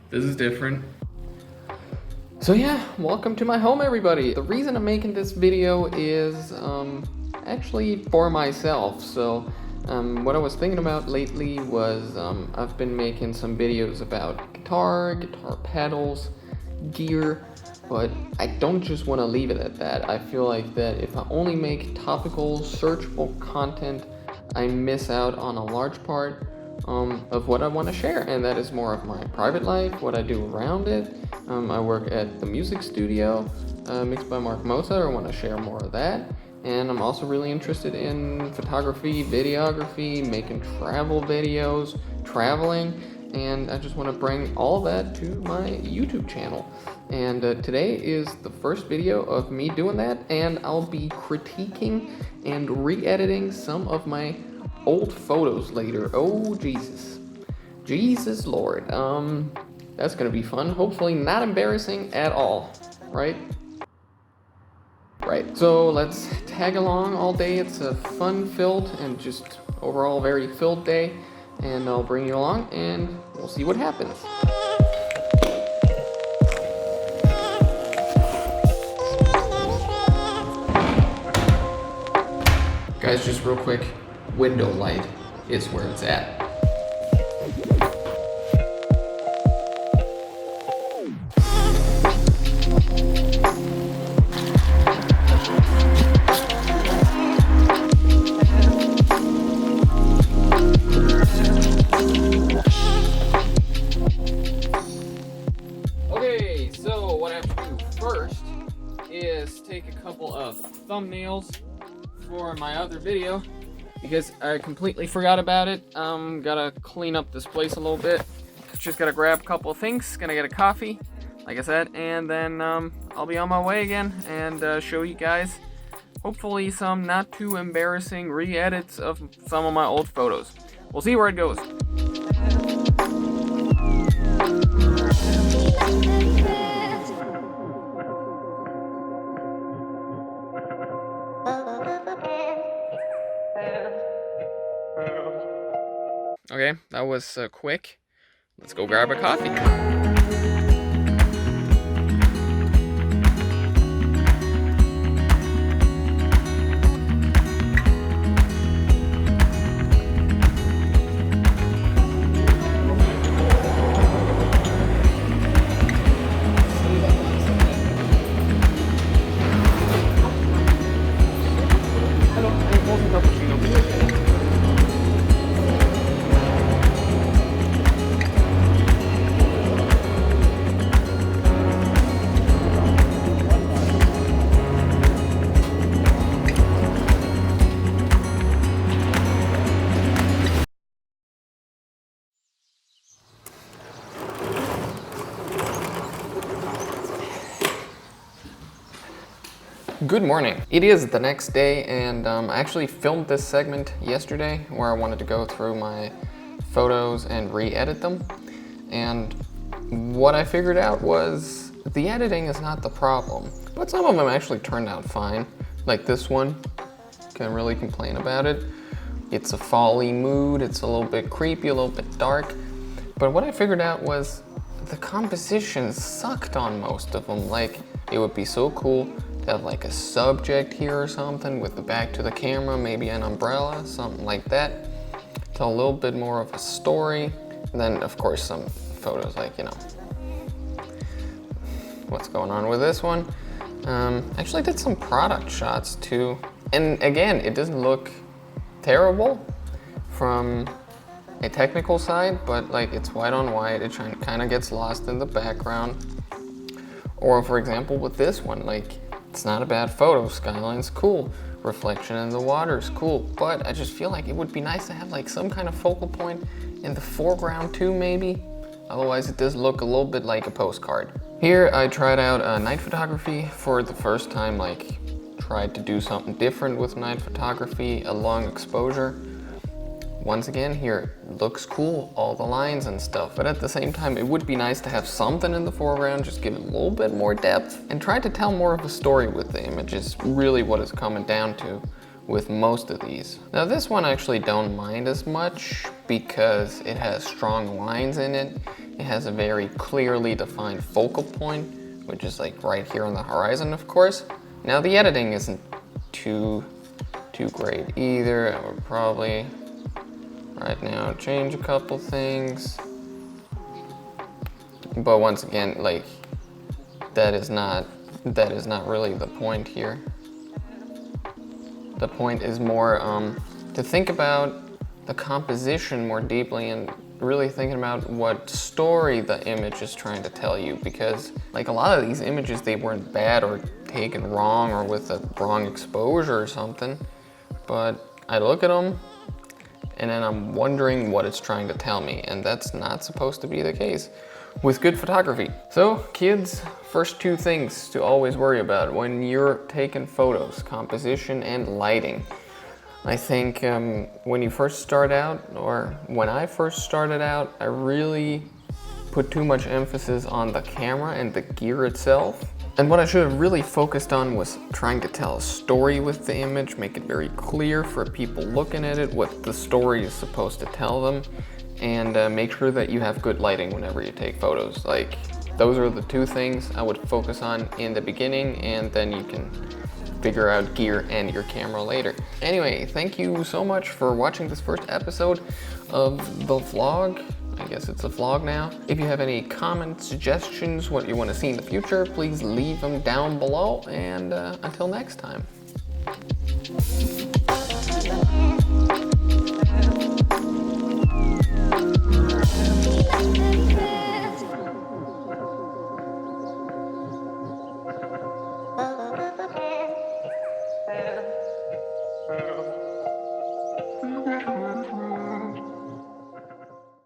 This is different. So yeah, welcome to my home, everybody. The reason I'm making this video is actually for myself. So what I was thinking about lately was I've been making some videos about guitar pedals, gear, but I don't just want to leave it at that. I feel like that if I only make topical, searchable content, I miss out on a large part of what I want to share, and that is more of my private life, what I do around it. I work at the music studio, Mixed by Mark Mosa. I want to share more of that. And I'm also really interested in photography, videography, making travel videos, traveling, and I just want to bring all that to my YouTube channel. And today is the first video of me doing that, and I'll be critiquing and re-editing some of my old photos later. Oh, Jesus. Jesus Lord. That's gonna be fun. Hopefully not embarrassing at all, right? Right, so let's tag along all day. It's a fun-filled and just overall very filled day, and I'll bring you along and we'll see what happens. Guys, just real quick, window light is where it's at. Okay, so what I have to do first is take a couple of thumbnails for my other video because I completely forgot about it. Gotta clean up this place a little bit. Just gotta grab a couple of things, gonna get a coffee, like I said, and then I'll be on my way again and show you guys hopefully some not too embarrassing re-edits of some of my old photos. We'll see where it goes. Okay, that was quick. Let's go grab a coffee. Good morning. It is the next day, and I actually filmed this segment yesterday where I wanted to go through my photos and re-edit them. And what I figured out was the editing is not the problem, but some of them actually turned out fine. Like this one, can't really complain about it. It's a fall-y mood, it's a little bit creepy, a little bit dark. But what I figured out was the composition sucked on most of them. Like, it would be so cool to have like a subject here or something with the back to the camera, maybe an umbrella, something like that. Tell a little bit more of a story. And then of course some photos like, you know, what's going on with this one. Actually did some product shots too. And again, it doesn't look terrible from a technical side, but like it's white on white, it kind of gets lost in the background. Or for example with this one, like it's not a bad photo, skyline's cool, reflection in the water is cool, but I just feel like it would be nice to have like some kind of focal point in the foreground too maybe. Otherwise it does look a little bit like a postcard. Here I tried out night photography for the first time, like tried to do something different with night photography, a long exposure. Once again, here looks cool, all the lines and stuff, but at the same time it would be nice to have something in the foreground, just give it a little bit more depth and try to tell more of a story with the image is really what it's coming down to with most of these. Now this one I actually don't mind as much because it has strong lines in it. It has a very clearly defined focal point, which is like right here on the horizon, of course. Now the editing isn't too great either. I would probably right now change a couple things. But once again, like that is not really the point here. The point is more to think about the composition more deeply and really thinking about what story the image is trying to tell you, because like a lot of these images, they weren't bad or taken wrong or with a wrong exposure or something, but I look at them and then I'm wondering what it's trying to tell me, and that's not supposed to be the case with good photography. So kids, first two things to always worry about when you're taking photos: composition and lighting. I think when you first start out, or when I first started out, I really put too much emphasis on the camera and the gear itself. And what I should have really focused on was trying to tell a story with the image, make it very clear for people looking at it what the story is supposed to tell them, and make sure that you have good lighting whenever you take photos. Like, those are the two things I would focus on in the beginning, and then you can figure out gear and your camera later. Anyway, thank you so much for watching this first episode of the vlog. I guess it's a vlog now. If you have any comments, suggestions, what you want to see in the future, please leave them down below, and until next time.